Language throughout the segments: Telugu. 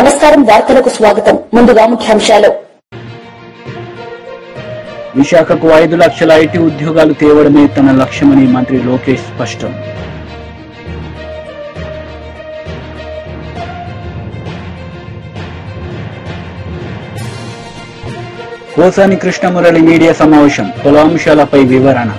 నమస్కారం, వార్తలకు స్వాగతం. ముందుగా ముఖ్యాంశాలు. విశాఖకు 5 లక్షల ఐటీ ఉద్యోగాలు తేవడమే తన లక్ష్యమని మంత్రి లోకేష్ స్పష్టం. పోసాని కృష్ణమురళి మీడియా సమావేశం, పలు అంశాలపై వివరణ.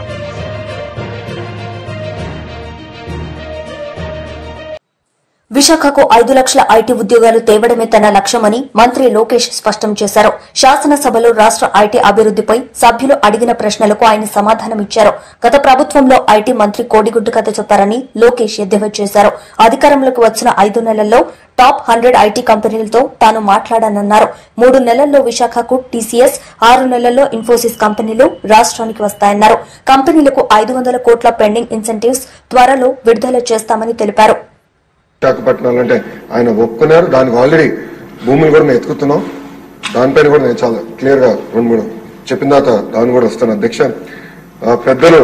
విశాఖకు 5 లక్షల ఐటీ ఉద్యోగాలు తేవడమే తన లక్ష్యమని మంత్రి లోకేష్ స్పష్టం చేశారు. శాసనసభలో రాష్ట ఐటీ అభివృద్దిపై సభ్యులు అడిగిన ప్రశ్నలకు ఆయన సమాధానమిచ్చారు. గత ప్రభుత్వంలో ఐటీ మంత్రి కోడిగుడ్డు కథ చెప్పారని లోకేష్ ఎద్దేవా చేశారు. అధికారంలోకి వచ్చిన 5 నెలల్లో టాప్ 100 ఐటీ కంపెనీలతో తాను మాట్లాడానన్నారు. 3 నెలల్లో విశాఖకు టీసీఎస్, 6 నెలల్లో ఇన్ఫోసిస్ కంపెనీలు రాష్ట్రానికి వస్తాయన్నారు. కంపెనీలకు 500 కోట్ల పెండింగ్ ఇన్సెంటివ్స్ త్వరలో విడుదల చేస్తామని తెలిపారు. విశాఖపట్నం అంటే ఆయన ఒప్పుకున్నారు. దానికి ఆల్రెడీ భూములు కూడా మేము ఎత్తుకుతున్నాం. దానిపైన కూడా నేను చాలా క్లియర్ గా 2-3 చెప్పిన తర్వాత దాన్ని కూడా వస్తాను. అధ్యక్ష, పెద్దలు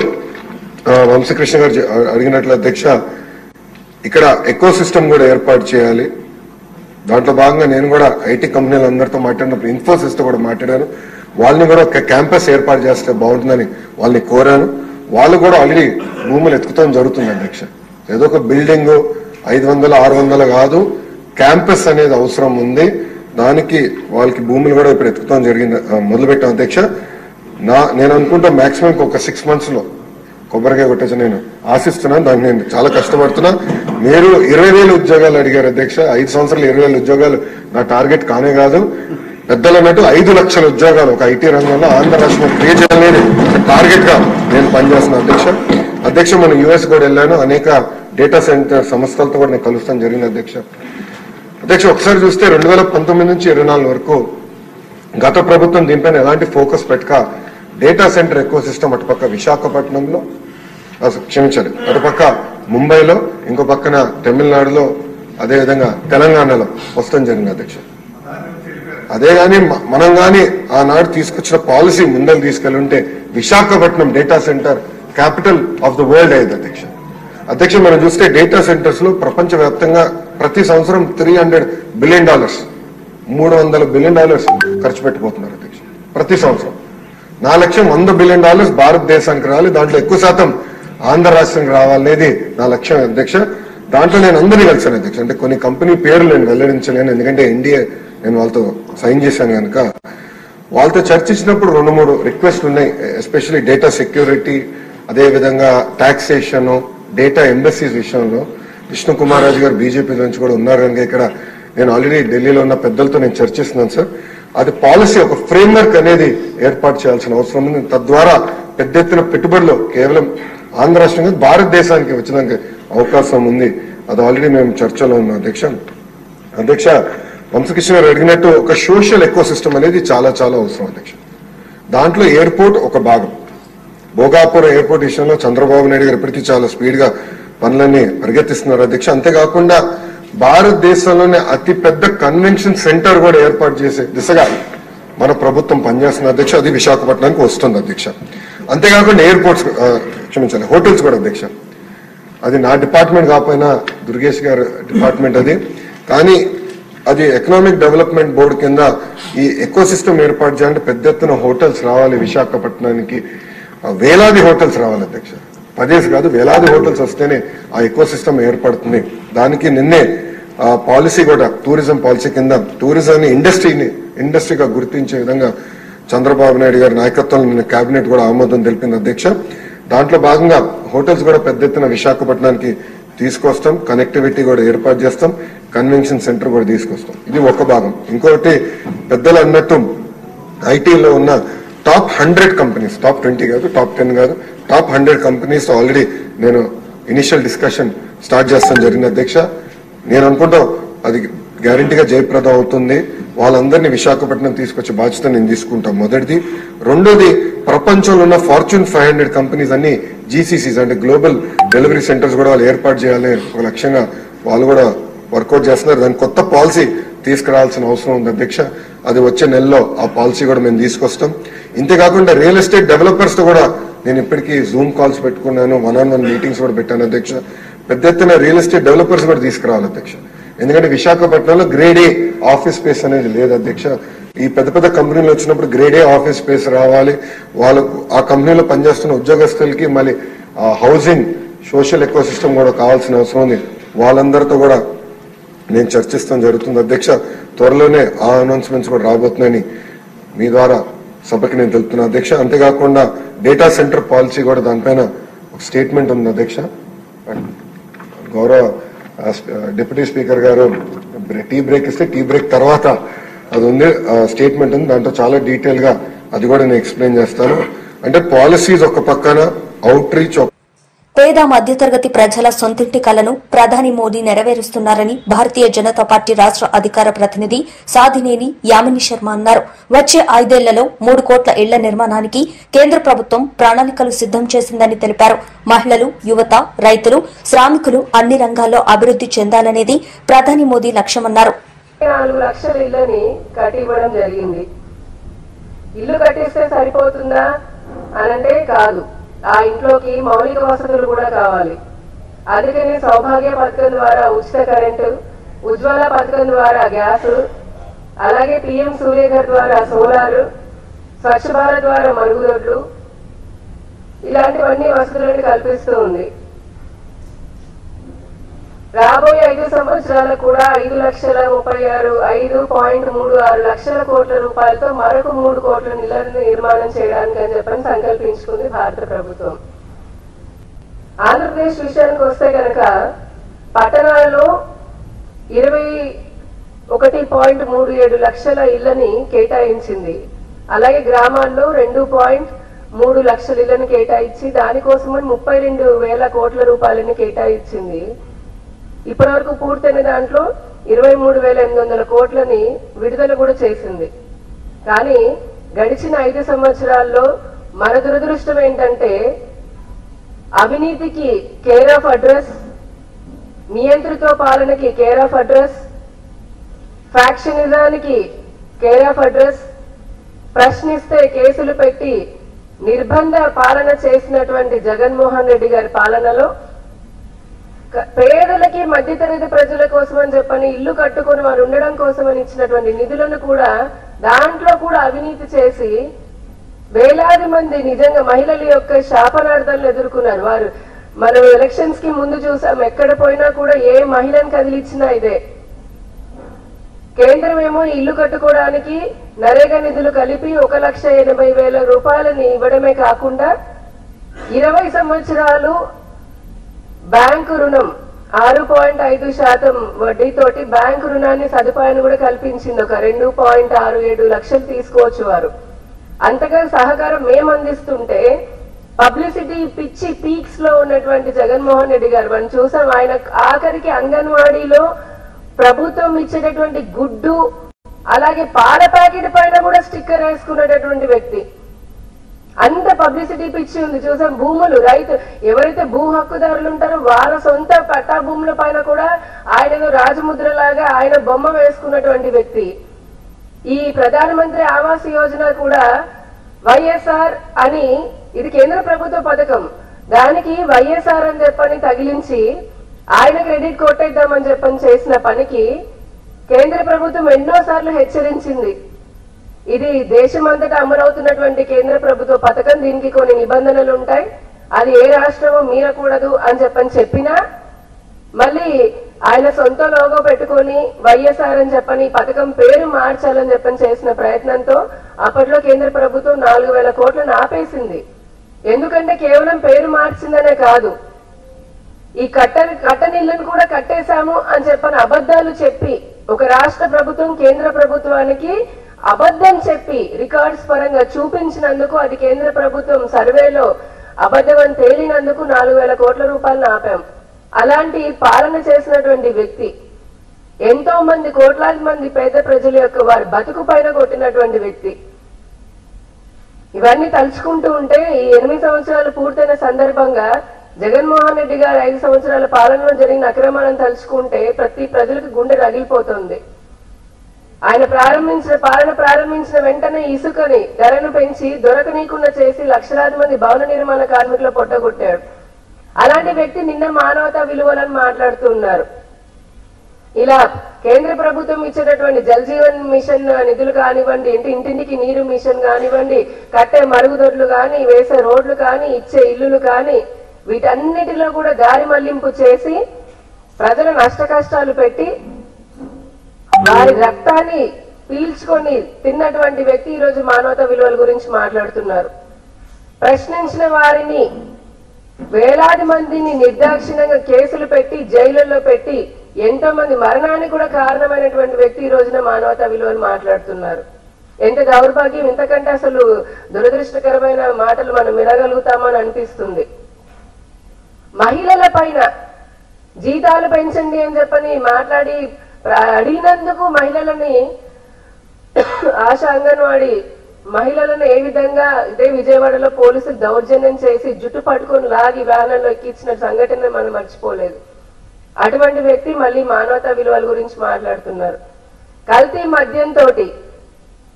వంశకృష్ణ గారు అడిగినట్లు అధ్యక్ష, ఇక్కడ ఎకో సిస్టమ్ కూడా ఏర్పాటు చేయాలి. దాంట్లో భాగంగా నేను కూడా ఐటీ కంపెనీలందరితో మాట్లాడినప్పుడు ఇన్ఫోసిస్ తో కూడా మాట్లాడాను. వాళ్ళని కూడా ఒక క్యాంపస్ ఏర్పాటు చేస్తే బాగుంటుందని వాళ్ళని కోరాను. వాళ్ళు కూడా ఆల్రెడీ భూములు ఎత్తుకుతాం జరుగుతుంది అధ్యక్ష. ఏదో ఒక బిల్డింగ్ 500-600 కాదు, క్యాంపస్ అనేది అవసరం ఉంది. దానికి వాళ్ళకి భూములు కూడా ఇప్పుడు ఎత్తుకుతాం జరిగింది, మొదలుపెట్టాం అధ్యక్ష. నేను అనుకుంటా మాక్సిమం ఒక 6 months లో కొబ్బరికాయ కొట్టేసి నేను ఆశిస్తున్నాను. దానికి నేను చాలా కష్టపడుతున్నా. మీరు 20,000 ఉద్యోగాలు అడిగారు అధ్యక్ష. 5 సంవత్సరాలు 20,000 ఉద్యోగాలు నా టార్గెట్ కానే కాదు. పెద్దలు అన్నట్టు 5 లక్షల ఉద్యోగాలు ఒక ఐటీ రంగంలో ఆంధ్ర రాష్ట్రం క్రియేట్ చేయాలని టార్గెట్ గా నేను పనిచేస్తున్నాను అధ్యక్ష. మనం యుఎస్ కూడా వెళ్ళాను. అనేక డేటా సెంటర్ సంస్థలతో కూడా నేను కలుస్తాం జరిగింది అధ్యక్ష. ఒకసారి చూస్తే 2019 నుంచి 24 వరకు గత ప్రభుత్వం దీనిపైన ఎలాంటి ఫోకస్ పెట్టక డేటా సెంటర్ ఎకో సిస్టమ్ అటుపక్క విశాఖపట్నంలో, క్షమించాలి, అటుపక్క ముంబైలో, ఇంకో పక్కన తమిళనాడులో, అదేవిధంగా తెలంగాణలో వస్తాం జరిగింది అధ్యక్ష. అదే గాని మనం గాని ఆనాడు తీసుకొచ్చిన పాలసీ ముందరు తీసుకెళ్ళి ఉంటే Visakhapatnam data centre capital of the world అయ్యేది అధ్యక్ష. మనం చూస్తే డేటా సెంటర్స్ లో ప్రపంచవ్యాప్తంగా ప్రతి సంవత్సరం $300 బిలియన్, $300 బిలియన్ ఖర్చు పెట్టిపోతున్నారు అధ్యక్ష ప్రతి సంవత్సరం. నా లక్ష్యం $100 బిలియన్ భారతదేశానికి రావాలి. దాంట్లో ఎక్కువ శాతం ఆంధ్ర రాష్ట్రానికి రావాలనేది నా లక్ష్యం అధ్యక్ష. దాంట్లో నేను అందరినీ కలిసాను అధ్యక్ష. అంటే కొన్ని కంపెనీ పేర్లు నేను వెల్లడించలేను, ఎందుకంటే ఎన్డీఏ నేను వాళ్ళతో సైన్ చేశాను కనుక. వాళ్ళతో చర్చించినప్పుడు 2-3 రిక్వెస్ట్లు ఉన్నాయి. ఎస్పెషల్లీ డేటా సెక్యూరిటీ, అదేవిధంగా టాక్సేషన్, డేటా ఎంబసీస్ విషయంలో. విష్ణు కుమార్ రాజు గారు బీజేపీ నుంచి కూడా ఉన్నారు కనుక ఇక్కడ నేను ఆల్రెడీ ఢిల్లీలో ఉన్న పెద్దలతో నేను చర్చిస్తున్నాను సార్. అది పాలసీ, ఒక ఫ్రేమ్వర్క్ అనేది ఏర్పాటు చేయాల్సిన అవసరం ఉంది. తద్వారా పెద్ద ఎత్తున పెట్టుబడులు కేవలం ఆంధ్ర రాష్ట్రంగా భారతదేశానికి వచ్చేదానికి అవకాశం ఉంది. అది ఆల్రెడీ మేము చర్చలో ఉన్నాం అధ్యక్ష. వంశకృష్ణ గారు అడిగినట్టు ఒక సోషల్ ఎకో సిస్టమ్ అనేది చాలా చాలా అవసరం అధ్యక్ష. దాంట్లో ఎయిర్పోర్ట్ ఒక భాగం. భోగాపురం ఎయిర్పోర్ట్ విషయంలో చంద్రబాబు నాయుడు గారు ఇప్పటికీ చాలా స్పీడ్ గా పనులన్నీ పరిగెత్తిస్తున్నారు అధ్యక్ష. అంతేకాకుండా భారతదేశంలోనే అతి పెద్ద కన్వెన్షన్ సెంటర్ కూడా ఏర్పాటు చేసే దిశగా మన ప్రభుత్వం పనిచేస్తున్న అధ్యక్ష. అది విశాఖపట్నానికి వస్తుంది అధ్యక్ష. అంతేకాకుండా ఎయిర్పోర్ట్స్, క్షమించాలి, హోటల్స్ కూడా అధ్యక్ష. అది నా డిపార్ట్మెంట్ కాకపోయినా దుర్గేష్ గారి డిపార్ట్మెంట్ అది. కానీ అది ఎకనామిక్ డెవలప్మెంట్ బోర్డు కింద ఈ ఎకో సిస్టమ్ ఏర్పాటు చేయాలంటే పెద్ద ఎత్తున హోటల్స్ రావాలి విశాఖపట్నానికి. వేలాది హోటల్స్ రావాలి అధ్యక్ష. 10 కాదు, వేలాది హోటల్స్ వస్తేనే ఆ ఎకో సిస్టమ్ ఏర్పడుతుంది. దానికి నిన్నే పాలసీ కూడా టూరిజం పాలసీ కింద టూరిజాన్ని ఇండస్ట్రీగా గుర్తించే విధంగా చంద్రబాబు నాయుడు గారి నాయకత్వంలో నిన్న కేబినెట్ కూడా ఆమోదం తెలిపింది అధ్యక్ష. దాంట్లో భాగంగా హోటల్స్ కూడా పెద్ద ఎత్తున విశాఖపట్నానికి తీసుకొస్తాం. కనెక్టివిటీ కూడా ఏర్పాటు చేస్తాం. కన్వెన్షన్ సెంటర్ కూడా తీసుకొస్తాం. ఇది ఒక భాగం. ఇంకొకటి పెద్దలు అన్నట్టు ఐటీలో ఉన్న టాప్ 100 కంపెనీస్, టాప్ 20 కాదు, టాప్ 10 కాదు, టాప్ 100 కంపెనీస్ ఆల్రెడీ నేను ఇనిషియల్ డిస్కషన్ స్టార్ట్ చేస్తాను జరిగింది అధ్యక్ష. నేను అనుకుంటా అది గ్యారంటీగా జయప్రదం అవుతుంది. వాళ్ళందరినీ విశాఖపట్నం తీసుకొచ్చే బాధ్యత నేను తీసుకుంటాం, మొదటిది. రెండోది, ప్రపంచంలో ఉన్న Fortune 500 కంపెనీస్ అన్ని జీసీసీస్ అంటే గ్లోబల్ డెలివరీ సెంటర్స్ కూడా వాళ్ళు ఏర్పాటు చేయాలని ఒక లక్ష్యంగా వాళ్ళు కూడా వర్కౌట్ చేస్తున్నారు. దాని కొత్త పాలసీ తీసుకురావాల్సిన అవసరం ఉంది అధ్యక్ష. అది వచ్చే నెలలో ఆ పాలసీ కూడా మేము తీసుకొస్తాం. ఇంతేకాకుండా రియల్ ఎస్టేట్ డెవలపర్స్ తో కూడా నేను ఇప్పటికీ జూమ్ కాల్స్ పెట్టుకున్నాను, 1-on-1 మీటింగ్స్ కూడా పెట్టాను అధ్యక్ష. పెద్ద ఎత్తున రియల్ ఎస్టేట్ డెవలపర్స్ కూడా తీసుకురావాలి అధ్యక్ష. ఎందుకంటే విశాఖపట్నంలో గ్రేడ్ ఏ ఆఫీస్ స్పేస్ అనేది లేదు అధ్యక్ష. ఈ పెద్ద పెద్ద కంపెనీలు వచ్చినప్పుడు గ్రేడ్ ఏ ఆఫీస్ స్పేస్ రావాలి, వాళ్ళకు ఆ కంపెనీలో పనిచేస్తున్న ఉద్యోగస్తులకి మళ్ళీ హౌసింగ్ సోషల్ ఎకో సిస్టమ్ కూడా కావాల్సిన అవసరం ఉంది. వాళ్ళందరితో కూడా నేను చర్చిస్తాం జరుగుతుంది అధ్యక్ష. త్వరలోనే ఆ అనౌన్స్మెంట్స్ కూడా రాబోతున్నాయని మీ ద్వారా సభకి నేను తెలుపుతున్నా అధ్యక్ష. అంతేకాకుండా డేటా సెంటర్ పాలసీ కూడా దానిపైన ఒక స్టేట్మెంట్ ఉంది అధ్యక్ష. గౌరవ డిప్యూటీ స్పీకర్ గారు టీ బ్రేక్ ఇస్తే టీ బ్రేక్ తర్వాత అది ఉంది, స్టేట్మెంట్ ఉంది, దాంట్లో చాలా డీటెయిల్ గా అది కూడా నేను ఎక్స్ప్లెయిన్ చేస్తాను. అంటే పాలసీస్ ఒక పక్కన, అవుట్ రీచ్ పేద మధ్యతరగతి ప్రజల సొంతింటి కలను ప్రధాని మోదీ నెరవేరుస్తున్నారని భారతీయ జనతా పార్టీ రాష్ట అధికార ప్రతినిధి సాధినేని యామిని శర్మ అన్నారు. వచ్చే 5 ఏళ్లలో 3 కోట్ల ఇళ్ల నిర్మాణానికి కేంద్ర ప్రభుత్వం ప్రణాళికలు సిద్దం చేసిందని తెలిపారు. మహిళలు, యువత, రైతులు, శ్రామికులు అన్ని రంగాల్లో అభివృద్ది చెందాలనేది ప్రధాని మోదీ లక్ష్యమన్నారు. 4 లక్షల ఇళ్లని కట్టివ్వడం జరిగింది. ఇల్లు కట్టిస్తే సరిపోతుందా అనంటే కాదు, ఆ ఇంట్లోకి మౌలిక వసతులు కూడా కావాలి. అందుకని సౌభాగ్య పథకం ద్వారా ఉచిత కరెంటు, ఉజ్వల పథకం ద్వారా గ్యాస్, అలాగే పిఎం సూర్యఘర్ ద్వారా సోలార్, స్వచ్ఛ భారత్ ద్వారా మరుగుదొడ్లు, ఇలాంటివన్నీ వసతులను కల్పిస్తూ ఉంది. రాబోయే 5 సంవత్సరాలకు కూడా 5,36,5.36 లక్షల కోట్ల రూపాయలతో మరొక 3 కోట్ల ఇళ్లను నిర్మాణం చేయడానికి అని చెప్పని సంకల్పించుకుంది భారత ప్రభుత్వం. ఆంధ్రప్రదేశ్ విషయానికి వస్తే కనుక పట్టణాలలో 21.37 లక్షల ఇళ్లని కేటాయించింది. అలాగే గ్రామాల్లో 2.3 లక్షల ఇళ్లను కేటాయించి దానికోసమని 32,000 కోట్ల రూపాయలని కేటాయించింది. ఇప్పటి వరకు పూర్తయిన దాంట్లో 23,800 కోట్లని విడుదల కూడా చేసింది. కానీ గడిచిన 5 సంవత్సరాల్లో మన దురదృష్టం ఏంటంటే అవినీతికి కేర్ ఆఫ్ అడ్రస్, నియంత్రిత పాలనకి కేర్ ఆఫ్ అడ్రస్, ఫ్యాక్షనిజానికి కేర్ ఆఫ్ అడ్రస్, ప్రశ్నిస్తే కేసులు పెట్టి నిర్బంధ పాలన చేసినటువంటి జగన్మోహన్ రెడ్డి గారి పాలనలో పేదలకి, మధ్యతరగతి ప్రజల కోసం అని చెప్పని ఇల్లు కట్టుకుని వారు ఉండడం కోసం అని ఇచ్చినటువంటి నిధులను కూడా దాంట్లో కూడా అవినీతి చేసి వేలాది మంది నిజంగా మహిళల యొక్క శాపనార్థాలను ఎదుర్కొన్నారు. వారు మనం ఎలక్షన్స్ కి ముందు చూసాం, ఎక్కడ పోయినా కూడా ఏ మహిళను కదిలిచ్చినా ఇదే. కేంద్రం ఏమో ఇల్లు కట్టుకోవడానికి నరేగా నిధులు కలిపి 1,80,000 రూపాయలని ఇవ్వడమే కాకుండా 20 సంవత్సరాలు బ్యాంకు రుణం 6.5% వడ్డీతోటి బ్యాంకు రుణాన్ని సదుపాయాన్ని కూడా కల్పించింది. ఒక 2.67 లక్షలు తీసుకోవచ్చు వారు. అంతగా సహకారం మేము అందిస్తుంటే పబ్లిసిటీ పిచ్చి పీక్స్ లో ఉన్నటువంటి జగన్మోహన్ రెడ్డి గారు మనం చూసాం. ఆయన ఆఖరికి అంగన్వాడీలో ప్రభుత్వం ఇచ్చేటటువంటి గుడ్డు, అలాగే పాల ప్యాకెట్ పైన కూడా స్టిక్కర్ వేసుకునేటటువంటి వ్యక్తి. అంత పబ్లిసిటీ పిచ్చి ఉంది. చూసాం భూములు, రైతు ఎవరైతే భూ హక్కుదారులు ఉంటారో వాళ్ళ సొంత పట్టా భూముల పైన కూడా ఆయన రాజముద్ర లాగా ఆయన బొమ్మ వేసుకున్నటువంటి వ్యక్తి. ఈ ప్రధానమంత్రి ఆవాస్ యోజన కూడా వైఎస్ఆర్ అని, ఇది కేంద్ర ప్రభుత్వ పథకం, దానికి వైఎస్ఆర్ అని చెప్పని తగిలించి ఆయన క్రెడిట్ కొట్టేద్దామని చెప్పని చేసిన పనికి కేంద్ర ప్రభుత్వం ఎన్నోసార్లు హెచ్చరించింది. ఇది దేశమంతటా అమలవుతున్నటువంటి కేంద్ర ప్రభుత్వ పథకం, దీనికి కొన్ని నిబంధనలు ఉంటాయి, అది ఏ రాష్ట్రమో మీరకూడదు అని చెప్పినా మళ్ళీ ఆయన సొంత లోగో పెట్టుకుని వైఎస్ఆర్ అని చెప్పని పథకం పేరు మార్చాలని చెప్పని చేసిన ప్రయత్నంతో అప్పట్లో కేంద్ర ప్రభుత్వం 4,000 కోట్లను ఆపేసింది. ఎందుకంటే కేవలం పేరు మార్చిందనే కాదు, ఈ కట్టనిళ్లను కూడా కట్టేశాము అని చెప్పని అబద్ధాలు చెప్పి ఒక రాష్ట్ర ప్రభుత్వం కేంద్ర ప్రభుత్వానికి అబద్ధం చెప్పి రికార్డ్స్ పరంగా చూపించినందుకు, అది కేంద్ర ప్రభుత్వం సర్వేలో అబద్ధం అని తేలినందుకు 4,000 కోట్ల రూపాయలను ఆపాం. అలాంటి పాలన చేసినటువంటి వ్యక్తి ఎంతో మంది, కోట్లాది మంది పేద ప్రజల యొక్క వారి బతుకు పైన కొట్టినటువంటి వ్యక్తి. ఇవన్నీ తలుచుకుంటూ ఉంటే ఈ 8 సంవత్సరాలు పూర్తయిన సందర్భంగా జగన్మోహన్ రెడ్డి గారు 5 సంవత్సరాల పాలనలో జరిగిన అక్రమాలను తలుచుకుంటే ప్రతి ప్రజలకు గుండె రగిలిపోతుంది. ఆయన పాలన ప్రారంభించిన వెంటనే ఇసుకని ధరను పెంచి దొరకనీకుండా చేసి లక్షలాది మంది భవన నిర్మాణ కార్మికులు పొట్టగొట్టాడు. అలాంటి వ్యక్తి నిన్న మానవతా విలువలను మాట్లాడుతున్నారు. ఇలా కేంద్ర ప్రభుత్వం ఇచ్చేటటువంటి జల్ జీవన్ మిషన్ నిధులు కానివ్వండి, ఇంటింటికి నీరు మిషన్ కానివ్వండి, కట్టే మరుగుదొడ్లు కానీ, వేసే రోడ్లు కానీ, ఇచ్చే ఇల్లులు కానీ, వీటన్నిటిలో కూడా దారి మళ్లింపు చేసి ప్రజల నష్ట కష్టాలు పెట్టి వారి రక్తాన్ని పీల్చుకొని తిన్నటువంటి వ్యక్తి ఈరోజు మానవతా విలువల గురించి మాట్లాడుతున్నారు. ప్రశ్నించిన వారిని వేలాది మందిని నిర్దాక్షిణ్యంగా కేసులు పెట్టి జైలుల్లో పెట్టి ఎంతో మంది మరణానికి కూడా కారణమైనటువంటి వ్యక్తి ఈ రోజున మానవతా విలువలు మాట్లాడుతున్నారు. ఎంత దౌర్భాగ్యం! ఇంతకంటే అసలు దురదృష్టకరమైన మాటలు మనం వినగలుగుతామని అనిపిస్తుంది. మహిళల పైన జీతాలు పెంచండి అని చెప్పని మాట్లాడి అడిగినందుకు మహిళలని ఆశా అంగన్వాడీ మహిళలను ఏ విధంగా ఇదే విజయవాడలో పోలీసులు దౌర్జన్యం చేసి జుట్టు పట్టుకొని లాగి వ్యాన్లలో ఎక్కించిన సంఘటన మనం మర్చిపోలేదు. అటువంటి వ్యక్తి మళ్ళీ మానవతా విలువల గురించి మాట్లాడుతున్నారు. కల్తీ మద్యంతో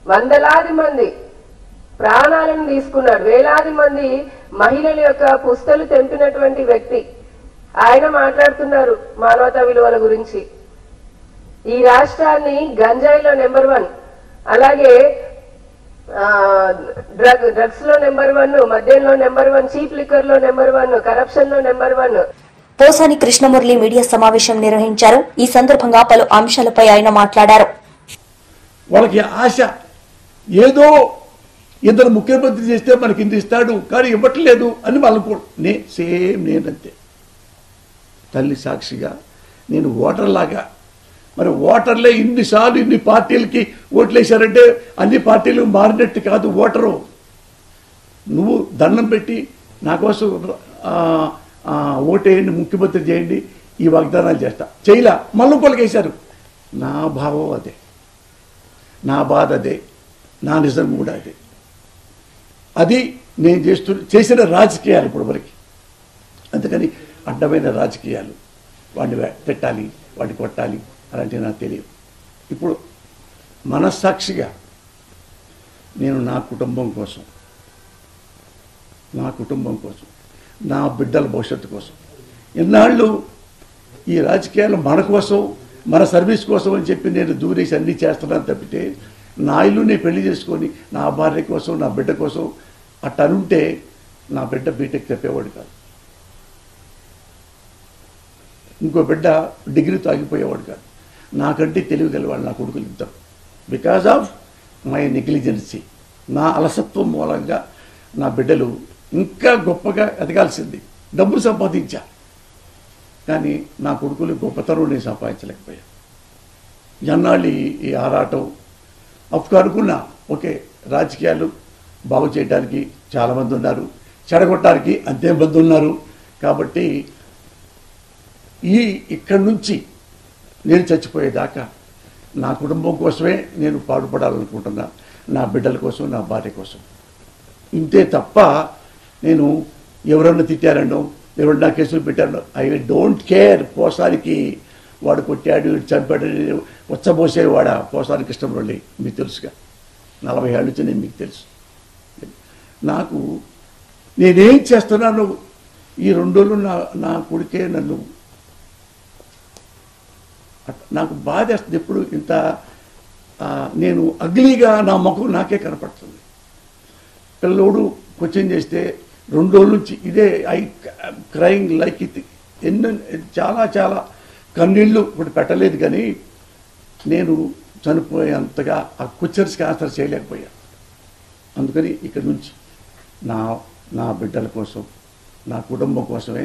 వందలాది మంది ప్రాణాలను తీసుకున్నాడు. వేలాది మంది మహిళల యొక్క పుస్తలు తెంపినటువంటి వ్యక్తి ఆయన మాట్లాడుతున్నారు మానవతా విలువల గురించి. ఈ రాష్ట్రాన్ని గంజాయిలో నెంబర్ 1, అలాగే డ్రగ్స్ లో నెంబర్ 1, మద్యంలో నెంబర్ 1, చీప్ లిక్కర్ లో నెంబర్ 1, కరప్షన్ లో నెంబర్ 1. పోసాని కృష్ణమురళి మీడియా సమావేశం నిర్వహించారు. ఈ సందర్భంగా పలు అంశాలపై ఆయన మాట్లాడారు. వాళ్ళకి ఆశ ఏదో ఇద్దరు ముఖ్యమంత్రి చేస్తే మనకి ఇంత ఇస్తాడు కానీ ఇవ్వట్లేదు అని వాళ్ళకు నేనంతే. తల్లి సాక్షిగా నేను ఓటర్లాగా, మరి ఓటర్లే ఇన్నిసార్లు ఇన్ని పార్టీలకి ఓట్లేశారంటే అన్ని పార్టీలు మారినట్టు కాదు ఓటరు. నువ్వు దండం పెట్టి నా కోసం ఓటేయండి, ముఖ్యమంత్రి చేయండి, ఈ వాగ్దానాలు చేస్తా చేయలా, మళ్ళీ పలికేశారు. నా భావం అదే, నా బాధ అదే, నా నిజం కూడా అదే. అది నేను చేసిన రాజకీయాలు ఇప్పుడు వరకు. అందుకని అడ్డమైన రాజకీయాలు, వాడిని పెట్టాలి, వాడిని కొట్టాలి అలాంటివి నాకు తెలియదు. ఇప్పుడు మనస్సాక్షిగా నేను నా కుటుంబం కోసం, నా బిడ్డల భవిష్యత్తు కోసం, ఎన్నాళ్ళు ఈ రాజకీయాలు మన కోసం, మన సర్వీస్ కోసం అని చెప్పి నేను దూరేసి అన్నీ చేస్తున్నాను తప్పితే నా ఇల్లు నేను పెళ్లి చేసుకొని నా భార్య కోసం, నా బిడ్డ కోసం అట్టనుంటే నా బిడ్డ బీటెక్ చెప్పేవాడు కాదు, ఇంకో బిడ్డ డిగ్రీతో ఆగిపోయేవాడు కాదు. నాకంటే తెలివిగలవాళ్ళు నా కొడుకులు ఇద్దరు. బికాజ్ ఆఫ్ మై నెగ్లిజెన్సీ, నా అలసత్వం మూలంగా నా బిడ్డలు ఇంకా గొప్పగా ఎదగాల్సింది. డబ్బులు సంపాదించా కానీ నా కొడుకులు గొప్పతనం నేను సంపాదించలేకపోయా. ఎన్నాళ్ళు ఈ ఆరాటం అప్పుడు అనుకున్నా, ఓకే రాజకీయాలు బాగు చేయడానికి చాలామంది ఉన్నారు, చెడగొట్టడానికి అంతేమంది ఉన్నారు. కాబట్టి ఇక్కడి నుంచి నేను చచ్చిపోయేదాకా నా కుటుంబం కోసమే నేను పాటుపడాలనుకుంటున్నా, నా బిడ్డల కోసం, నా భార్య కోసం. ఇంతే తప్ప నేను ఎవరన్నా తిట్టారనో, ఎవరన్నా కేసులు పెట్టారనో ఐ డోంట్ కేర్. పోసానికి వాడు కొట్టాడు, చంపాడు, వచ్చబోసేవాడా పోసాని కృష్ణమురళి మీకు తెలుసుగా. 40 ఏళ్ళ నుంచి నేను మీకు తెలుసు. నాకు నేనేం చేస్తున్నాను ఈ 2 రోజులు నా కొడుకే నన్ను నాకు బాధ వేస్తుంది. ఎప్పుడు ఇంత నేను అగ్లీగా నా ముఖం నాకే కనపడుతుంది. పిల్లోడు క్వశ్చన్ చేస్తే 2 రోజుల నుంచి ఇదే ఐ క్రైయింగ్ లైక్ ఇట్. చాలా చాలా కన్నీళ్ళు ఇప్పుడు పెట్టలేదు కానీ నేను చనిపోయేంతగా ఆ క్వశ్చన్స్కి ఆన్సర్ చేయలేకపోయా. అందుకని ఇక్కడి నుంచి నా బిడ్డల కోసం, నా కుటుంబం కోసమే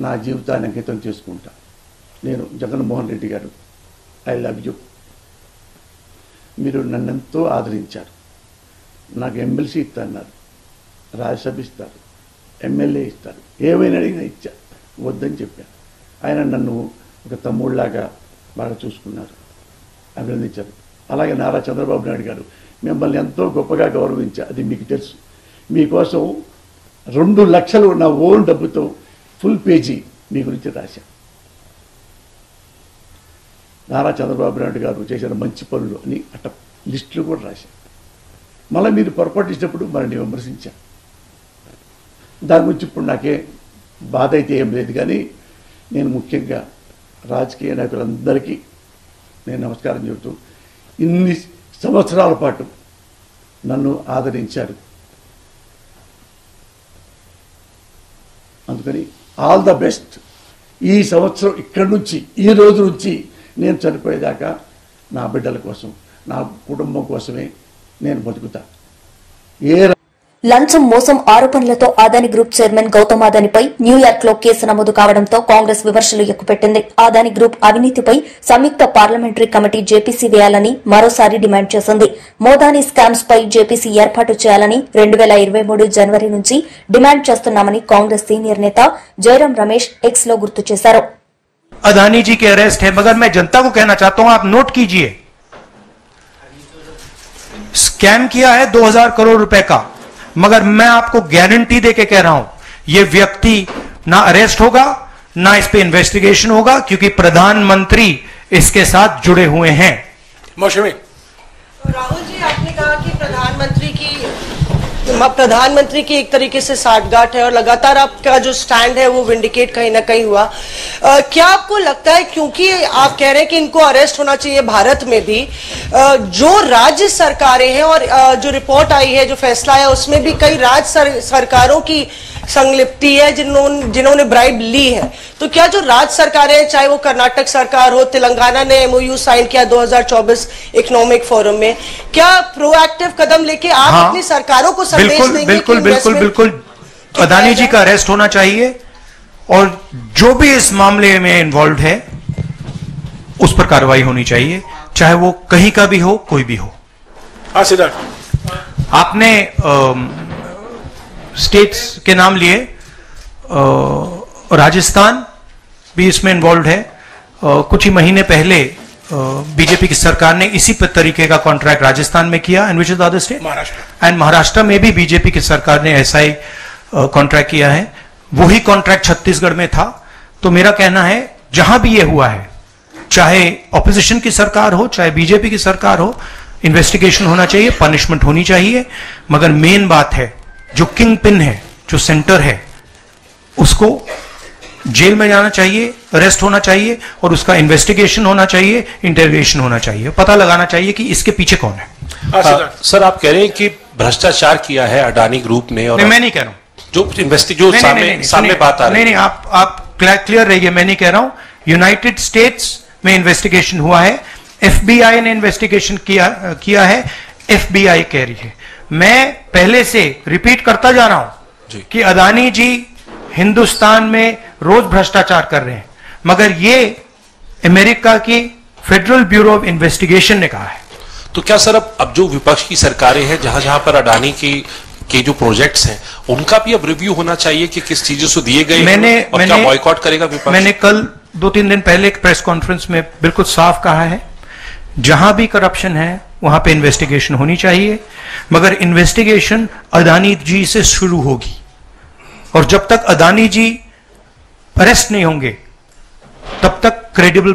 నా జీవితాన్ని అంకితం చేసుకుంటా. నేను జగన్మోహన్ రెడ్డి గారు, ఐ లవ్ యూ. మీరు నన్నెంతో ఆదరించారు. నాకు ఎమ్మెల్సీ ఇస్తాన్నారు, రాజ్యసభ ఇస్తారు, ఎమ్మెల్యే ఇస్తారు, ఏమైనా అడిగినా ఇచ్చా, వద్దని చెప్పాను. ఆయన నన్ను ఒక తమ్ముళ్లాగా బాగా చూసుకున్నారు, అభినందించారు. అలాగే నారా చంద్రబాబు నాయుడు గారు మిమ్మల్ని ఎంతో గొప్పగా గౌరవించారు, అది మీకు తెలుసు. మీకోసం 2 లక్షలు నా ఓన్ డబ్బుతో ఫుల్ పేజీ మీ గురించి రాశాను. నారా చంద్రబాబు నాయుడు గారు చేసిన మంచి పనులు అని అట్ట లిస్టులు కూడా రాశాను. మళ్ళీ మీరు పొరపాటు ఇచ్చినప్పుడు మరిని విమర్శించాను. దాని గురించి ఇప్పుడు నాకే బాధ అయితే ఏం లేదు కానీ నేను ముఖ్యంగా రాజకీయ నాయకులందరికీ నేను నమస్కారం చెబుతూ ఇన్ని సంవత్సరాల పాటు నన్ను ఆదరించారు. అందుకని ఆల్ ద బెస్ట్. ఈ సంవత్సరం ఇక్కడి నుంచి ఈ రోజు నుంచి నేను చనిపోయేదాకా నా బిడ్డల కోసం, నా కుటుంబం కోసమే నేను బతుకుతా. లంచం మోసం ఆరోపణలతో అదానీ గ్రూప్ చైర్మన్ గౌతమ్ అదానీపై న్యూయార్క్ లో కేసు నమోదు కావడంతో కాంగ్రెస్ విమర్శలు ఎక్కుపెట్టింది. అదానీ గ్రూప్ అవినీతిపై సంయుక్త పార్లమెంటరీ కమిటీ జేపీసీ వేయాలని మరోసారి డిమాండ్ చేసింది. మోదానీ స్కామ్స్ పై జేపీసీ ఏర్పాటు చేయాలని 2023 జనవరి నుంచి డిమాండ్ చేస్తున్నామని కాంగ్రెస్ సీనియర్ నేత జయరాం రమేష్ ఎక్స్ లో గుర్తు చేశారు. अदानी जी के अरेस्ट है, मगर मैं जनता को कहना चाहता हूं, आप नोट कीजिए, स्कैम किया है 2000 करोड़ रुपए का, मगर मैं आपको गारंटी देके कह रहा हूं यह व्यक्ति ना अरेस्ट होगा, ना इस पे इन्वेस्टिगेशन होगा, क्योंकि प्रधानमंत्री इसके साथ जुड़े हुए हैं। मौसमी राहुल जी, आपने कहा कि प्रधानमंत्री की एक तरीके से साठगांठ है और लगातार आपका जो स्टैंड है वो विंडिकेट कहीं ना कहीं हुआ। क्या आपको लगता है, क्योंकि आप कह रहे हैं कि इनको अरेस्ट होना चाहिए भारत में भी, जो राज्य सरकारें हैं और जो रिपोर्ट आई है, जो फैसला है, उसमें भी कई राज्य सरकारों की संलिप्ति है जिन्होंने ब्राइब ली है, तो क्या जो राज्य सरकारें हैं, चाहे वो कर्नाटक सरकार हो, तेलंगाना ने MOU साइन किया 2024 इकोनॉमिक फोरम में, क्या प्रोएक्टिव कदम लेके आप अपनी सरकारों को संदेश देंगे? बिल्कुल बिल्कुल बिल्कुल अदानी जी का अरेस्ट होना चाहिए और जो भी इस मामले में इन्वॉल्व है उस पर कार्रवाई होनी चाहिए, चाहे वो कहीं का भी हो, कोई भी हो। आपने स्टेट्स के नाम लिए, राजस्थान भी इसमें इन्वॉल्व है। कुछ ही महीने पहले बीजेपी की सरकार ने इसी तरीके का कॉन्ट्रैक्ट राजस्थान में किया, and which is the other state, Maharashtra में भी बीजेपी की सरकार ने ऐसा ही कॉन्ट्रैक्ट किया है। वही कॉन्ट्रैक्ट छत्तीसगढ़ में था। तो मेरा कहना है जहां भी ये हुआ है, चाहे ऑपोजिशन की सरकार हो, चाहे बीजेपी की सरकार हो, इन्वेस्टिगेशन होना चाहिए, पनिशमेंट होनी चाहिए, मगर मेन बात है जो किंग पिन है, जो सेंटर है, उसको जेल में जाना चाहिए, अरेस्ट होना चाहिए और उसका इन्वेस्टिगेशन होना चाहिए, इंटरोगेशन होना चाहिए, पता लगाना चाहिए कि इसके पीछे कौन है। सर, आप कह रहे हैं कि भ्रष्टाचार किया है अडानी ग्रुप ने, और नहीं, मैं नहीं कह रहा हूं, जो सामने बात आ रही है। नहीं, आप क्लियर रहिए, मैं नहीं कह रहा हूं। यूनाइटेड स्टेट्स में इन्वेस्टिगेशन हुआ है, FBI ने इन्वेस्टिगेशन किया है, FBI कह रही है। मैं पहले से रिपीट करता जा रहा हूं कि अदानी जी हिंदुस्तान में रोज भ्रष्टाचार कर रहे हैं, मगर ये अमेरिका की फेडरल ब्यूरो ऑफ इन्वेस्टिगेशन ने कहा है। तो क्या सर अब जो विपक्ष की सरकारें हैं, जहां जहां पर अडानी के जो प्रोजेक्ट्स हैं, उनका भी अब रिव्यू होना चाहिए कि किस चीजों से दिए गए, और क्या बॉयकॉट करेगा विपक्ष? मैंने कल 2-3 दिन पहले एक प्रेस कॉन्फ्रेंस में बिल्कुल साफ कहा है, जहां भी करप्शन है वहां पे इन्वेस्टिगेशन होनी चाहिए, मगर इन्वेस्टिगेशन अदानी जी से शुरू होगी, और जब तक अदानी जी अरेस्ट नहीं होंगे तब तक क्रेडिबल।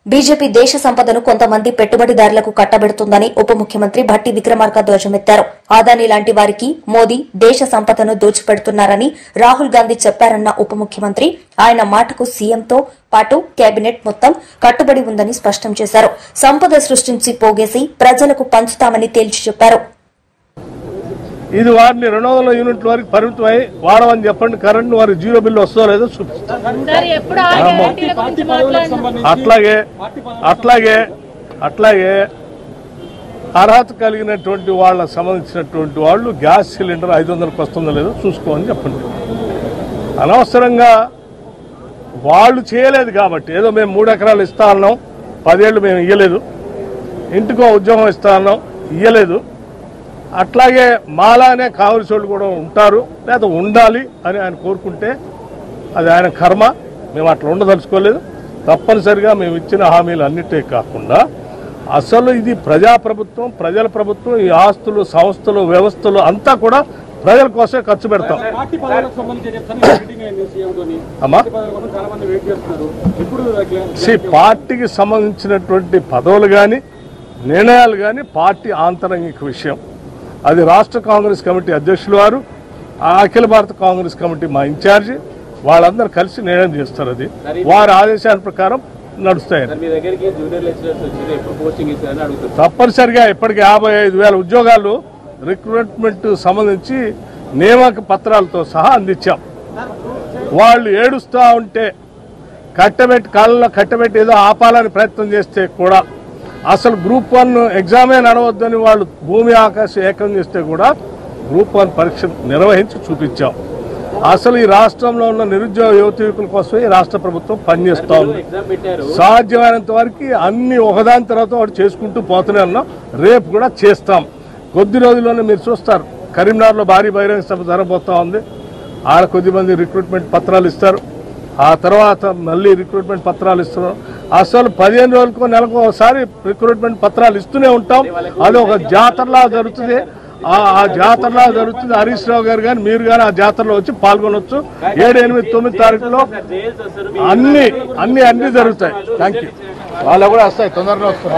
బీజేపీ దేశ సంపదను కొంతమంది పెట్టుబడిదారులకు కట్టబెడుతుందని ఉప ముఖ్యమంత్రి భట్టి విక్రమార్క ధ్వజమెత్తారు. అదానీ లాంటి వారికి మోదీ దేశ సంపదను దోచిపెడుతున్నారని రాహుల్ గాంధీ చెప్పారన్న ఉప ముఖ్యమంత్రి ఆయన మాటకు సీఎంతో పాటు కేబినెట్ మొత్తం కట్టుబడి ఉందని స్పష్టం చేశారు. సంపద సృష్టించి పోగేసి ప్రజలకు పంచుతామని తేల్చి చెప్పారు. ఇది వారిని 200 యూనిట్ల వరకు పరిమితమై వాడమని చెప్పండి. కరెంట్ వారికి 0 బిల్లు వస్తుందో లేదో చూపిస్తారు. అట్లాగే అర్హత కలిగినటువంటి వాళ్ళకు సంబంధించినటువంటి వాళ్ళు గ్యాస్ సిలిండర్ 500కు వస్తుందో లేదో చూసుకోమని చెప్పండి. అనవసరంగా వాళ్ళు చేయలేదు కాబట్టి, ఏదో మేము 3 ఎకరాలు ఇస్తా అన్నాం, 10 ఏళ్ళు మేము ఇయ్యలేదు, ఇంటికో ఉద్యోగం ఇస్తా అన్నాం, ఇయ్యలేదు. అట్లాగే మాలానే కాంగ్రెస్ వాళ్ళు కూడా ఉంటారు, లేదా ఉండాలి అని ఆయన కోరుకుంటే అది ఆయన కర్మ. మేము అట్లా ఉండదలుచుకోలేదు. తప్పనిసరిగా మేము ఇచ్చిన హామీలు అన్నిటే కాకుండా అసలు ఇది ప్రజాప్రభుత్వం, ప్రజల ప్రభుత్వం. ఈ ఆస్తులు, సంస్థలు, వ్యవస్థలు అంతా కూడా ప్రజల కోసమే ఖర్చు పెడతాం. పార్టీకి సంబంధించినటువంటి పదవులు కానీ నిర్ణయాలు కానీ పార్టీ ఆంతరంగిక విషయం. అది రాష్ట్ర కాంగ్రెస్ కమిటీ అధ్యక్షులు వారు, అఖిల భారత కాంగ్రెస్ కమిటీ మా ఇన్ఛార్జి, వాళ్ళందరూ కలిసి నిర్ణయం చేస్తారు. అది వారి ఆదేశాల ప్రకారం నడుస్తాయి. తప్పనిసరిగా ఇప్పటికి 55,000 ఉద్యోగాలు రిక్రూట్మెంట్ సంబంధించి నియామక పత్రాలతో సహా అందించాం. వాళ్ళు ఏడుస్తూ ఉంటే కాళ్ళలో కట్టబెట్టి ఏదో ఆపాలని ప్రయత్నం చేస్తే కూడా, అసలు గ్రూప్ 1 ఎగ్జామే నడవద్దని వాళ్ళు భూమి ఆకాశం ఏకం చేస్తే కూడా గ్రూప్ 1 పరీక్ష నిర్వహించి చూపించాం. అసలు ఈ రాష్ట్రంలో ఉన్న నిరుద్యోగ యువతీయుల కోసం ఈ రాష్ట్ర ప్రభుత్వం పనిచేస్తూ ఉంది. సాధ్యమైనంత వరకు అన్ని ఒకదాని తర్వాత ఒకటి చేసుకుంటూ పోతూనే ఉన్నాం. రేపు కూడా చేస్తాం. కొద్ది రోజుల్లోనే మీరు చూస్తారు, కరీంనగర్లో భారీ బహిరంగ సభ జరగబోతా ఉంది. ఆడ కొద్దిమంది రిక్రూట్మెంట్ పత్రాలు ఇస్తారు, ఆ తర్వాత మళ్ళీ రిక్రూట్మెంట్ పత్రాలు ఇస్తున్నాం. అసలు 15 రోజులకో నెలకు ఒకసారి రిక్రూట్మెంట్ పత్రాలు ఇస్తూనే ఉంటాం. అది ఒక జాతరలా జరుగుతుంది. ఆ జాతరలా జరుగుతుంది. హరీష్ రావు గారు కానీ మీరు కానీ ఆ జాతరలో వచ్చి పాల్గొనవచ్చు. 7, 8, 9 తారీఖులో అన్ని జరుగుతాయి. Thank you. వాళ్ళు కూడా వస్తాయి, తొందరగా వస్తారు.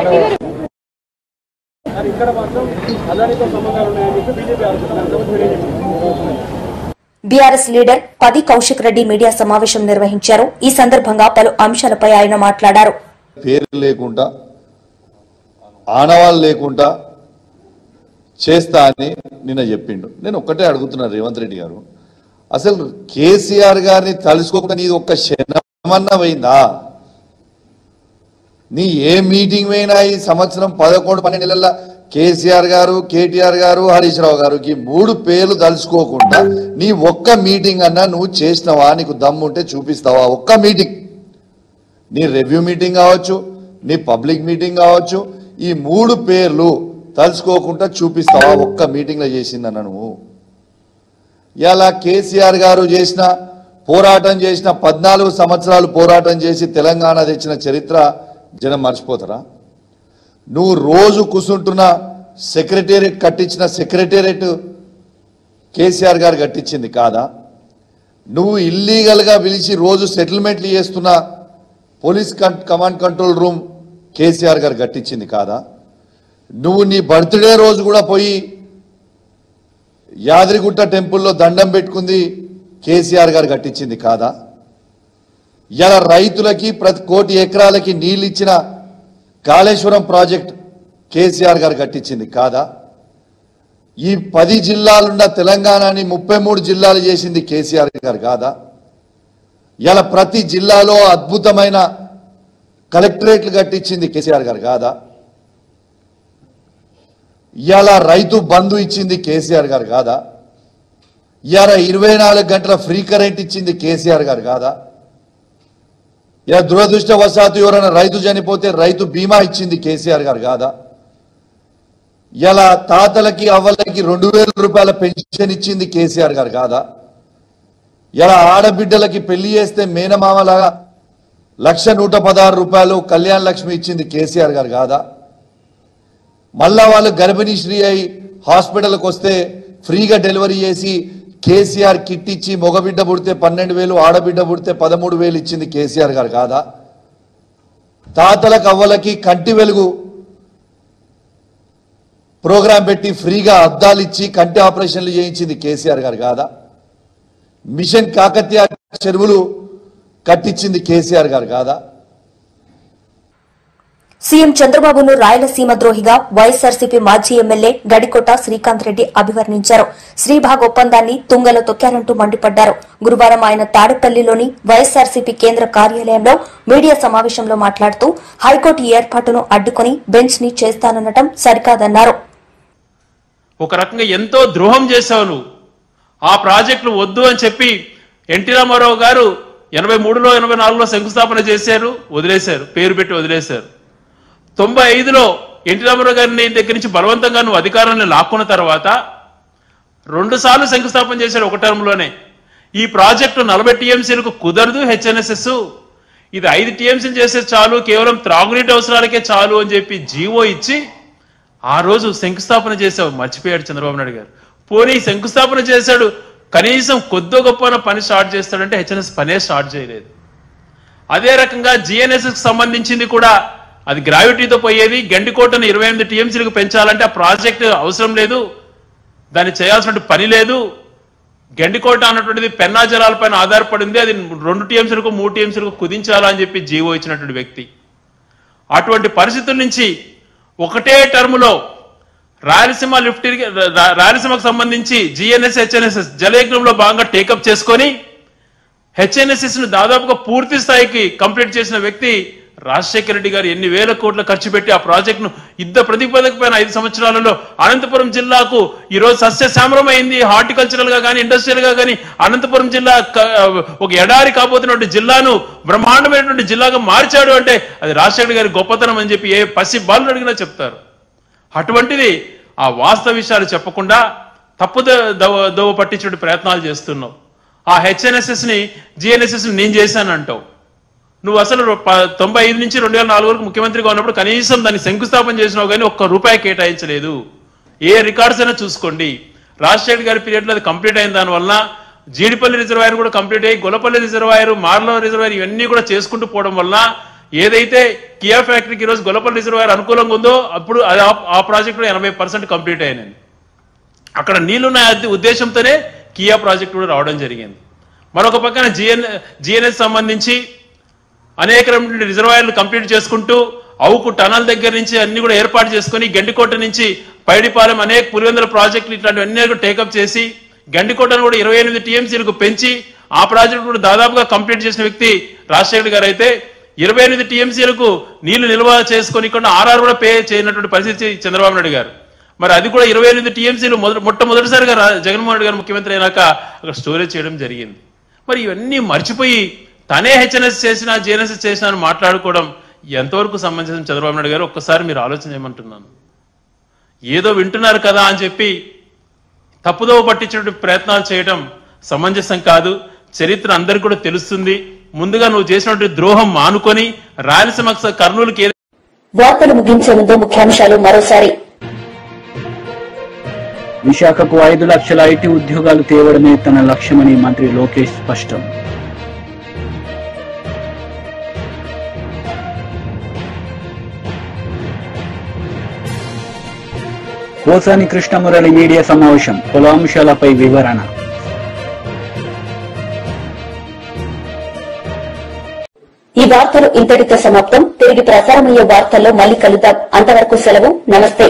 బీఆర్ఎస్ లీడర్ పది కౌశిక్ రెడ్డి మీడియా సమావేశం నిర్వహించారు. ఈ సందర్భంగా పలు అంశాలపై ఆయన మాట్లాడారు. పేరు లేకుండా ఆనవాళ్ళు లేకుండా చేస్తా అని నిన్న చెప్పిండు. నేను ఒక్కటే అడుగుతున్నా రేవంత్ రెడ్డి గారు, అసలు కేసీఆర్ గారిని తలుసుకోకుండా నీది ఒక్క క్షణమన్నా పోయిందా? నీ ఏ మీటింగ్ పోయినా ఈ సంవత్సరం 11-12 నెలల కేసీఆర్ గారు, కేటీఆర్ గారు, హరీష్ రావు గారికి 3 పేర్లు తలుసుకోకుండా నీ ఒక్క మీటింగ్ అన్నా నువ్వు చేసినావా? నీకు దమ్ముంటే చూపిస్తావా? ఒక్క మీటింగ్, నీ రివ్యూ మీటింగ్ కావచ్చు, నీ పబ్లిక్ మీటింగ్ కావచ్చు, ఈ 3 పేర్లు తలుసుకోకుండా చూపిస్తావా? ఒక్క మీటింగ్లో చేసిందన్న నువ్వు. ఇలా కేసీఆర్ గారు చేసిన పోరాటం చేసిన 14 సంవత్సరాలు పోరాటం చేసి తెలంగాణ తెచ్చిన చరిత్ర జనం మర్చిపోతారా? నువ్వు రోజు కూర్చుంటున్న సెక్రటేరియట్ కట్టించిన సెక్రటేరియట్ కేసీఆర్ గారు కట్టించింది కాదా? నువ్వు ఇల్లీగల్గా పిలిచి రోజు సెటిల్మెంట్లు చేస్తున్న police command control room KCR గారు కట్టించింది కాదా? నువ్వు నీ బర్త్డే రోజు కూడా పోయి యాదగిరిగుట్ట టెంపుల్లో దండం పెట్టుకుంది కేసీఆర్ గారు కట్టించింది కాదా? ఇలా రైతులకి ప్రతి 1 కోటి ఎకరాలకి నీళ్ళు ఇచ్చిన కాళేశ్వరం ప్రాజెక్ట్ కేసీఆర్ గారు కట్టించింది కాదా? ఈ 10 జిల్లాలున్న తెలంగాణని 33 జిల్లాలు చేసింది కేసీఆర్ గారు కాదా? ఇలా ప్రతి జిల్లాలో అద్భుతమైన కలెక్టరేట్లు కట్టించింది కేసీఆర్ గారు కాదా? ఇలా రైతు బంధు ఇచ్చింది కేసీఆర్ గారు కాదా? ఇలా 24 గంటల ఫ్రీ కరెంట్ ఇచ్చింది కేసీఆర్ గారు కాదా? ఇలా దురదృష్టవశాత్తు ఎవరైనా రైతు చనిపోతే రైతు బీమా ఇచ్చింది కేసీఆర్ గారు కాదా? ఇలా తాతలకి అవ్వలకి 2,000 రూపాయల పెన్షన్ ఇచ్చింది కేసీఆర్ గారు కాదా? ఇలా ఆడబిడ్డలకి పెళ్లి చేస్తే మేనమామలాగా 1,116 రూపాయలు కళ్యాణ లక్ష్మి ఇచ్చింది కేసీఆర్ గారు కాదా? మళ్ళా వాళ్ళు గర్భిణీ శ్రీ అయి హాస్పిటల్కి వస్తే ఫ్రీగా డెలివరీ చేసి కేసీఆర్ కిట్ ఇచ్చి మగబిడ్డ పుడితే 12,000, ఆడబిడ్డ పుడితే 13,000 ఇచ్చింది కేసీఆర్ గారు కాదా? తాతలకు అవ్వలకి కంటి వెలుగు ప్రోగ్రాం పెట్టి ఫ్రీగా అద్దాలు ఇచ్చి కంటి ఆపరేషన్లు చేయించింది కేసీఆర్ గారు కాదా? మిషన్ కాకతీయ చెరువులు కట్టించింది కేసీఆర్ గారు కాదా? సీఎం చంద్రబాబును రాయలసీమ ద్రోహిగా వైఎస్సార్సీపీ మాజీ ఎమ్మెల్యే గడికోట శ్రీకాంత్ రెడ్డి అభివర్ణించారు. శ్రీభాగ్ ఒప్పందాన్ని తుంగలో తొక్కారంటూ మండిపడ్డారు. గురువారం ఆయన తాడేపల్లిలోని వైఎస్సార్సీపీ కేంద్ర కార్యాలయంలో మీడియా సమావేశంలో మాట్లాడుతూ హైకోర్టు ఏర్పాటును అడ్డుకుని బెంచ్ ని చేస్తాననటం సరికాదన్నారు. ఒక రకంగా ఎంతో ద్రోహం చేశావు. ఆ ప్రాజెక్టులు వద్దు అని చెప్పి ఎన్టీ రామారావు గారు 83లో 84లో శంకుస్థాపన చేశారు, వదిలేశారు, పేరు పెట్టి వదిలేశారు. 95లో ఎన్టీ రామారావు గారిని దగ్గర నుంచి బలవంతంగా నువ్వు అధికారాన్ని లాక్కున్న తర్వాత 2 సార్లు శంకుస్థాపన చేశాడు ఒక టర్మ్లోనే. ఈ ప్రాజెక్టు 40 టీఎంసీలకు కుదరదు, హెచ్ఎన్ఎస్ఎస్ ఇది 5 టీఎంసీలు చేస్తే చాలు, కేవలం త్రాగునీటి అవసరాలకే చాలు అని చెప్పి జీవో ఇచ్చి ఆ రోజు శంకుస్థాపన చేశావు. మర్చిపోయాడు చంద్రబాబు నాయుడు గారు. పోనీ శంకుస్థాపన చేశాడు, కనీసం కొద్దో గొప్ప పని స్టార్ట్ చేస్తాడంటే హెచ్ఎన్ఎస్ పనే స్టార్ట్ చేయలేదు. అదే రకంగా జిఎన్ఎస్కి సంబంధించింది కూడా అది గ్రావిటీతో పోయేది. గండికోటను 28 టీఎంసీలకు పెంచాలంటే ఆ ప్రాజెక్టు అవసరం లేదు, దాన్ని చేయాల్సిన పని లేదు, గండికోట అన్నటువంటిది పెన్నా జలాలపైన ఆధారపడింది. అది 2 టీఎంసీలకు 3 టీఎంసీలకు కుదించాలని చెప్పి జీవో ఇచ్చినటువంటి వ్యక్తి. అటువంటి పరిస్థితుల నుంచి ఒకటే టర్ములో రాయలసీమకు సంబంధించి జిఎన్ఎస్ హెచ్ఎన్ఎస్ఎస్ జలయజ్ఞంలో భాగంగా టేకప్ చేసుకొని హెచ్ఎన్ఎస్ఎస్ ను దాదాపుగా పూర్తి స్థాయికి కంప్లీట్ చేసిన వ్యక్తి రాజశేఖర రెడ్డి గారు. ఎన్ని వేల కోట్ల ఖర్చు పెట్టి ఆ ప్రాజెక్టును యుద్ధ ప్రతిపాదకపోయిన 5 సంవత్సరాలలో అనంతపురం జిల్లాకు ఈరోజు సస్యశ్యామలమైంది. హార్టికల్చరల్ గా కానీ ఇండస్ట్రియల్ గా కానీ అనంతపురం జిల్లా ఒక ఎడారి కాబోతున్నటువంటి జిల్లాను బ్రహ్మాండమైనటువంటి జిల్లాగా మార్చాడు అంటే అది రాజశేఖర గారి గొప్పతనం అని చెప్పి ఏ పసి బాలు అడిగినా చెప్తారు. అటువంటిది ఆ వాస్తవ విషయాలు చెప్పకుండా తప్పు దోవ పట్టించే ప్రయత్నాలు చేస్తున్నావు. ఆ హెచ్ఎన్ఎస్ఎస్ ని జిఎన్ఎస్ఎస్ ని నేను చేశానంటావు. నువ్వు అసలు 95 నుంచి 2004 వరకు ముఖ్యమంత్రిగా ఉన్నప్పుడు కనీసం దాన్ని శంకుస్థాపన చేసినావు కానీ ₹1 కేటాయించలేదు. ఏ రికార్డ్స్ అయినా చూసుకోండి. రాజశేఖర్ గారి పీరియడ్ లో అది కంప్లీట్ అయిన దానివల్ల జీడిపల్లి రిజర్వాయర్ కూడా కంప్లీట్ అయ్యి గొల్లపల్లి రిజర్వాయర్, మార్లో రిజర్వాయర్ ఇవన్నీ కూడా చేసుకుంటూ పోవడం వల్ల ఏదైతే కియా ఫ్యాక్టరీకి ఈరోజు గొల్లపల్లి రిజర్వాయర్ అనుకూలంగా ఉందో అప్పుడు ఆ ప్రాజెక్టు 80% కంప్లీట్ అయినాయి. అక్కడ నీళ్లున్న ఉద్దేశంతోనే కియా ప్రాజెక్టు కూడా రావడం జరిగింది. మరొక పక్కన జిఎన్ఎస్ సంబంధించి అనేక రిజర్వాయర్లు కంప్లీట్ చేసుకుంటూ అవుకు టనల్ దగ్గర నుంచి అన్ని కూడా ఏర్పాటు చేసుకుని గండికోట నుంచి పైడిపాలెం అనేక పులివెందుల ప్రాజెక్టులు ఇట్లాంటివన్నీ కూడా టేకప్ చేసి గండికోటను కూడా 28 టీఎంసీలకు పెంచి ఆ ప్రాజెక్టు కూడా దాదాపుగా కంప్లీట్ చేసిన వ్యక్తి రాజశేఖర్ గారు అయితే 28 టీఎంసీలకు నీళ్లు నిల్వ చేసుకొని ఇక్కడ ఆర్ఆర్ కూడా పే చేయనటువంటి పరిస్థితి చంద్రబాబు నాయుడు గారు. మరి అది కూడా 28 టీఎంసీలు మొట్టమొదటిసారిగా జగన్మోహన్ రెడ్డి గారు ముఖ్యమంత్రి అయినాక అక్కడ స్టోరేజ్ చేయడం జరిగింది. మరి ఇవన్నీ మర్చిపోయి తనే హెచ్ఎన్ఎస్ చేసినా జిఎన్ఎస్ చేసినా అని మాట్లాడుకోవడం ఎంతవరకు సంబంధించిన చంద్రబాబు నాయుడు గారు ఒక్కసారి మీరు ఆలోచన చేయమంటున్నాను. ఏదో వింటున్నారు కదా అని చెప్పి తప్పుదోవ పట్టించినటువంటి ప్రయత్నాలు చేయడం సమంజసం కాదు. చరిత్ర అందరికీ కూడా తెలుస్తుంది. ముందుగా నువ్వు చేసినటువంటి ద్రోహం మానుకొని రాయలసీమ కర్నూలుకి. వార్తలు ముగించే ముందు ముఖ్యాంశాలు మరోసారి. విశాఖకు 5 లక్షల ఐటీ ఉద్యోగాలు తేవడమే తన లక్ష్యమని మంత్రి లోకేష్ స్పష్టం. పోసాని కృష్ణమురళి మీడియా సమావేశం, పలు అంశాలపై వివరణ. ఈ వార్తలు ఇంతటితో సమాప్తం. తిరిగి ప్రసారమయ్యే వార్తల్లో మళ్లీ కలుద్దాం. అంతవరకు సెలవు. నమస్తే.